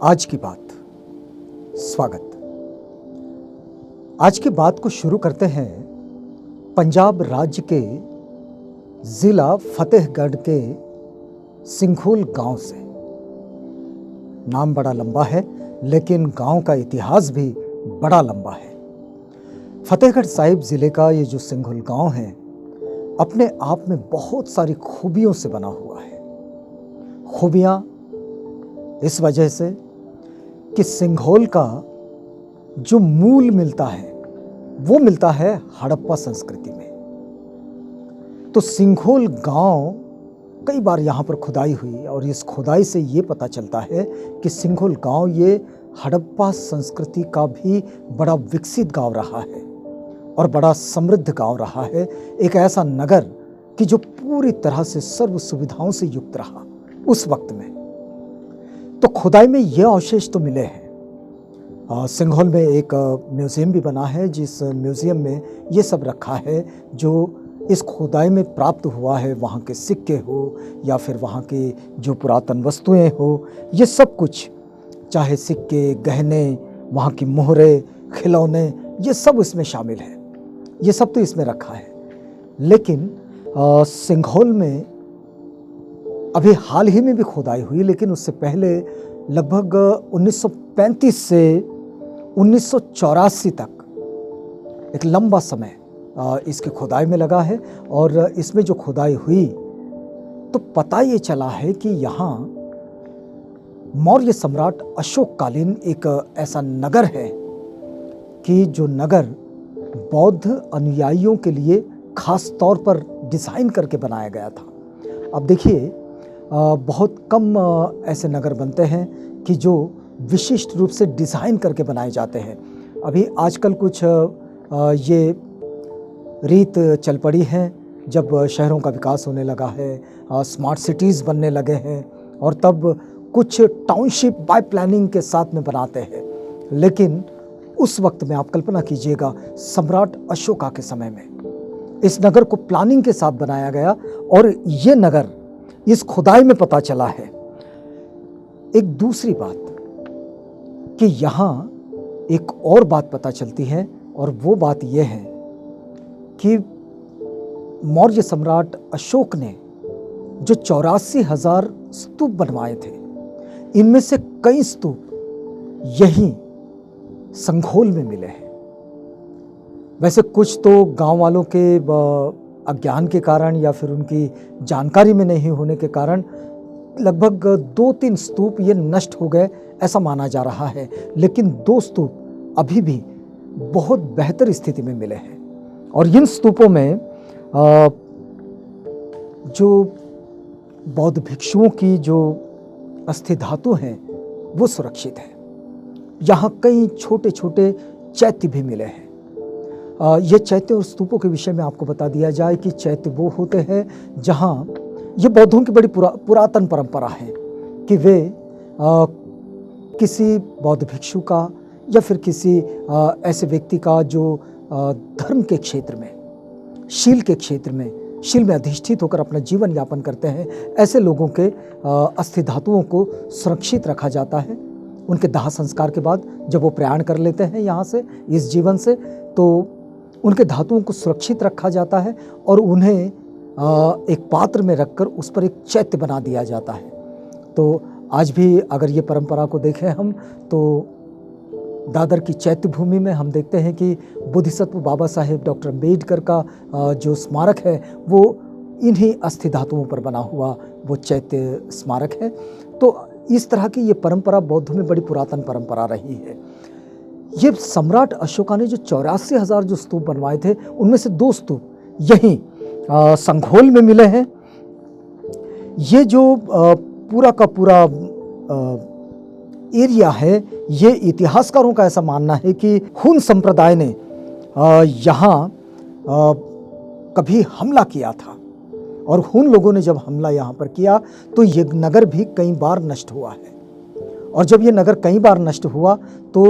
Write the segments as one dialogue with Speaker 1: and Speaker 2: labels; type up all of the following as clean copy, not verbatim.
Speaker 1: आज की बात। स्वागत। आज की बात को शुरू करते हैं पंजाब राज्य के जिला फतेहगढ़ के सिंघोल गांव से। नाम बड़ा लंबा है लेकिन गांव का इतिहास भी बड़ा लंबा है। फतेहगढ़ साहिब जिले का ये जो सिंघोल गांव है अपने आप में बहुत सारी खूबियों से बना हुआ है। खूबियां इस वजह से कि सिंघोल का जो मूल मिलता है वो मिलता है हड़प्पा संस्कृति में। तो सिंघोल गांव कई बार यहाँ पर खुदाई हुई और इस खुदाई से ये पता चलता है कि सिंघोल गांव ये हड़प्पा संस्कृति का भी बड़ा विकसित गांव रहा है और बड़ा समृद्ध गांव रहा है। एक ऐसा नगर कि जो पूरी तरह से सर्व सुविधाओं से युक्त रहा उस वक्त में। तो खुदाई में ये अवशेष तो मिले हैं। सिंघोल में एक म्यूज़ियम भी बना है जिस म्यूज़ियम में ये सब रखा है जो इस खुदाई में प्राप्त हुआ है। वहाँ के सिक्के हो या फिर वहाँ के जो पुरातन वस्तुएं हो, ये सब कुछ, चाहे सिक्के, गहने, वहाँ की मोहरें, खिलौने, ये सब इसमें शामिल है। ये सब तो इसमें रखा है। लेकिन सिंघोल में अभी हाल ही में भी खुदाई हुई, लेकिन उससे पहले लगभग 1935 से 1984 तक एक लंबा समय इसकी खुदाई में लगा है। और इसमें जो खुदाई हुई तो पता ये चला है कि यहाँ मौर्य सम्राट अशोक कालीन एक ऐसा नगर है कि जो नगर बौद्ध अनुयायियों के लिए खास तौर पर डिज़ाइन करके बनाया गया था। अब देखिए, बहुत कम ऐसे नगर बनते हैं कि जो विशिष्ट रूप से डिज़ाइन करके बनाए जाते हैं। अभी आजकल कुछ ये रीत चल पड़ी है जब शहरों का विकास होने लगा है, स्मार्ट सिटीज़ बनने लगे हैं और तब कुछ टाउनशिप बाय प्लानिंग के साथ में बनाते हैं। लेकिन उस वक्त में आप कल्पना कीजिएगा, सम्राट अशोका के समय में इस नगर को प्लानिंग के साथ बनाया गया और ये नगर इस खुदाई में पता चला है। एक दूसरी बात कि यहाँ एक और बात पता चलती है और वो बात यह है कि मौर्य सम्राट अशोक ने जो 84,000 स्तूप बनवाए थे, इनमें से कई स्तूप यहीं संघोल में मिले हैं। वैसे कुछ तो गांव वालों के अज्ञान के कारण या फिर उनकी जानकारी में नहीं होने के कारण लगभग 2-3 स्तूप ये नष्ट हो गए ऐसा माना जा रहा है। लेकिन 2 स्तूप अभी भी बहुत बेहतर स्थिति में मिले हैं और इन स्तूपों में जो बौद्ध भिक्षुओं की जो अस्थि धातु हैं वो सुरक्षित है। यहाँ कई छोटे छोटे चैत्य भी मिले हैं। ये चैत्य और स्तूपों के विषय में आपको बता दिया जाए कि चैत्य वो होते हैं जहाँ ये बौद्धों की बड़ी पुरातन परंपरा है कि वे किसी बौद्ध भिक्षु का या फिर किसी ऐसे व्यक्ति का जो धर्म के क्षेत्र में, शील के क्षेत्र में, शील में अधिष्ठित होकर अपना जीवन यापन करते हैं, ऐसे लोगों के अस्थि धातुओं को सुरक्षित रखा जाता है। उनके दाह संस्कार के बाद जब वो प्रयाण कर लेते हैं यहाँ से, इस जीवन से, तो उनके धातुओं को सुरक्षित रखा जाता है और उन्हें एक पात्र में रखकर उस पर एक चैत्य बना दिया जाता है। तो आज भी अगर ये परंपरा को देखें हम तो दादर की चैत्य भूमि में हम देखते हैं कि बोधिसत्व बाबा साहेब डॉक्टर अम्बेडकर का जो स्मारक है वो इन्हीं अस्थि धातुओं पर बना हुआ वो चैत्य स्मारक है। तो इस तरह की ये परंपरा बौद्धों में बड़ी पुरातन परंपरा रही है। ये सम्राट अशोका ने जो 84,000 जो स्तूप बनवाए थे उनमें से 2 स्तूप यहीं संघोल में मिले हैं। ये जो पूरा का पूरा एरिया है, ये इतिहासकारों का ऐसा मानना है कि हुन संप्रदाय ने यहाँ कभी हमला किया था और हुन लोगों ने जब हमला यहाँ पर किया तो ये नगर भी कई बार नष्ट हुआ है। और जब ये नगर कई बार नष्ट हुआ तो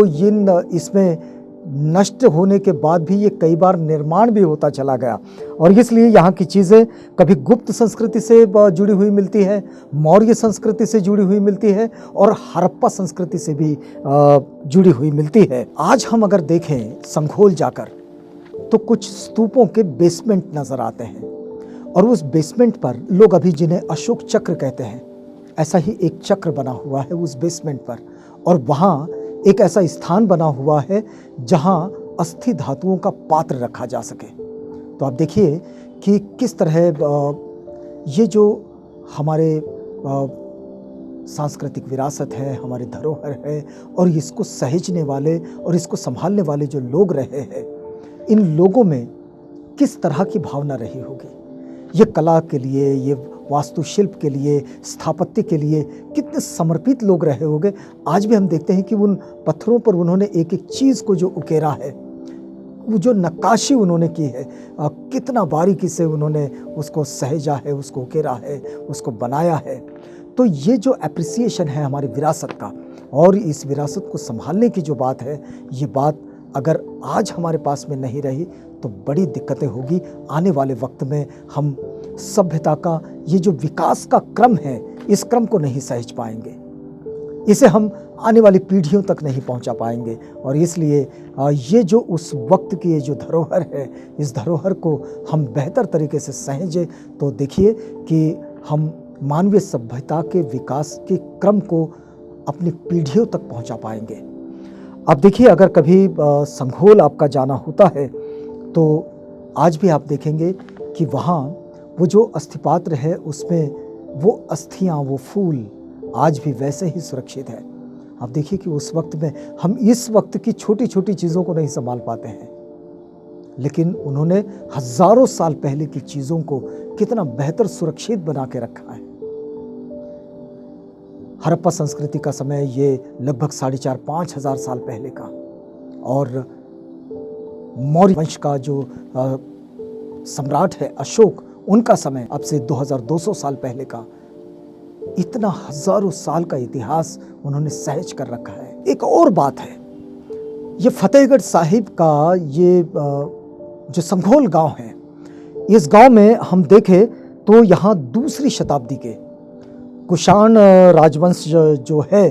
Speaker 1: इसमें नष्ट होने के बाद भी ये कई बार निर्माण भी होता चला गया, और इसलिए यहाँ की चीज़ें कभी गुप्त संस्कृति से जुड़ी हुई मिलती है, मौर्य संस्कृति से जुड़ी हुई मिलती है, और हड़प्पा संस्कृति से भी जुड़ी हुई मिलती है। आज हम अगर देखें संघोल जाकर तो कुछ स्तूपों के बेसमेंट नज़र आते हैं, और उस बेसमेंट पर लोग अभी जिन्हें अशोक चक्र कहते हैं, ऐसा ही एक चक्र बना हुआ है उस बेसमेंट पर, और वहाँ एक ऐसा स्थान बना हुआ है जहाँ अस्थि धातुओं का पात्र रखा जा सके। तो आप देखिए कि किस तरह ये जो हमारे सांस्कृतिक विरासत है, हमारे धरोहर है, और इसको सहेजने वाले और इसको संभालने वाले जो लोग रहे हैं, इन लोगों में किस तरह की भावना रही होगी। ये कला के लिए, ये वास्तुशिल्प के लिए, स्थापत्य के लिए कितने समर्पित लोग रहे होंगे। आज भी हम देखते हैं कि उन पत्थरों पर उन्होंने एक एक चीज़ को जो उकेरा है, वो जो नक्काशी उन्होंने की है, कितना बारीकी से उन्होंने उसको सहेजा है, उसको उकेरा है, उसको बनाया है। तो ये जो एप्रिसिएशन है हमारी विरासत का, और इस विरासत को संभालने की जो बात है, ये बात अगर आज हमारे पास में नहीं रही तो बड़ी दिक्कतें होगी। आने वाले वक्त में हम सभ्यता का ये जो विकास का क्रम है, इस क्रम को नहीं सहज पाएंगे, इसे हम आने वाली पीढ़ियों तक नहीं पहुंचा पाएंगे। और इसलिए ये जो उस वक्त की ये जो धरोहर है, इस धरोहर को हम बेहतर तरीके से सहेजें तो देखिए कि हम मानवीय सभ्यता के विकास के क्रम को अपनी पीढ़ियों तक पहुंचा पाएंगे। अब देखिए, अगर कभी संघोल आपका जाना होता है तो आज भी आप देखेंगे कि वहाँ वो जो अस्थिपात्र है, उसमें वो अस्थियाँ, वो फूल आज भी वैसे ही सुरक्षित है। आप देखिए कि उस वक्त में हम इस वक्त की छोटी छोटी चीज़ों को नहीं संभाल पाते हैं, लेकिन उन्होंने हजारों साल पहले की चीज़ों को कितना बेहतर सुरक्षित बना के रखा है। हड़प्पा संस्कृति का समय ये लगभग 4,500-5 हज़ार साल पहले का, और मौर्य वंश का जो सम्राट है अशोक, उनका समय अब से 2200 साल पहले का। इतना हजारों साल का इतिहास उन्होंने सहज कर रखा है। एक और बात है, ये फतेहगढ़ साहिब का ये जो संघोल गांव है, इस गांव में हम देखें तो यहाँ 2री शताब्दी के कुषाण राजवंश जो है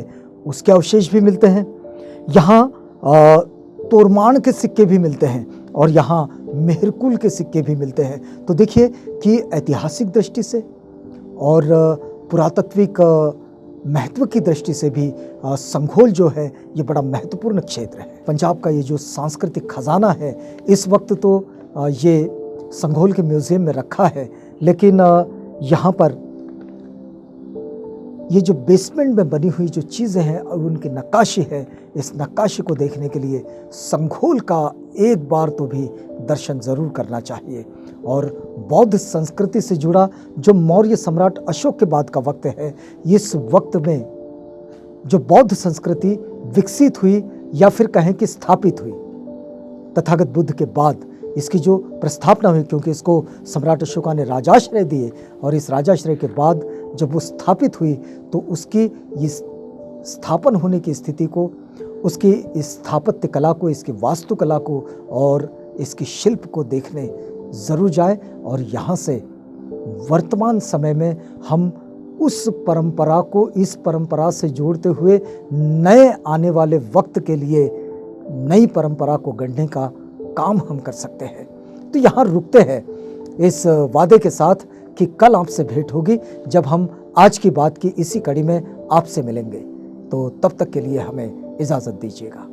Speaker 1: उसके अवशेष भी मिलते हैं। यहाँ तोरमान के सिक्के भी मिलते हैं, और यहाँ मेहरकुल के सिक्के भी मिलते हैं। तो देखिए कि ऐतिहासिक दृष्टि से और पुरातात्विक महत्व की दृष्टि से भी संघोल जो है ये बड़ा महत्वपूर्ण क्षेत्र है। पंजाब का ये जो सांस्कृतिक खजाना है, इस वक्त तो ये संघोल के म्यूज़ियम में रखा है, लेकिन यहाँ पर ये जो बेसमेंट में बनी हुई जो चीज़ें हैं और उनकी नक्काशी है, इस नक्काशी को देखने के लिए संघोल का एक बार तो भी दर्शन ज़रूर करना चाहिए। और बौद्ध संस्कृति से जुड़ा जो मौर्य सम्राट अशोक के बाद का वक्त है, इस वक्त में जो बौद्ध संस्कृति विकसित हुई या फिर कहें कि स्थापित हुई तथागत बुद्ध के बाद, इसकी जो प्रस्थापना हुई, क्योंकि इसको सम्राट अशोका ने राजाश्रय दिए, और इस राजाश्रय के बाद जब वो स्थापित हुई तो उसकी इस स्थापन होने की स्थिति को, उसकी इस स्थापत्य कला को, इसकी वास्तुकला को और इसकी शिल्प को देखने ज़रूर जाए। और यहाँ से वर्तमान समय में हम उस परंपरा को इस परंपरा से जोड़ते हुए नए आने वाले वक्त के लिए नई परंपरा को गढ़ने का काम हम कर सकते हैं। तो यहाँ रुकते हैं इस वादे के साथ कि कल आपसे भेंट होगी जब हम आज की बात की इसी कड़ी में आपसे मिलेंगे। तो तब तक के लिए हमें इजाज़त दीजिएगा।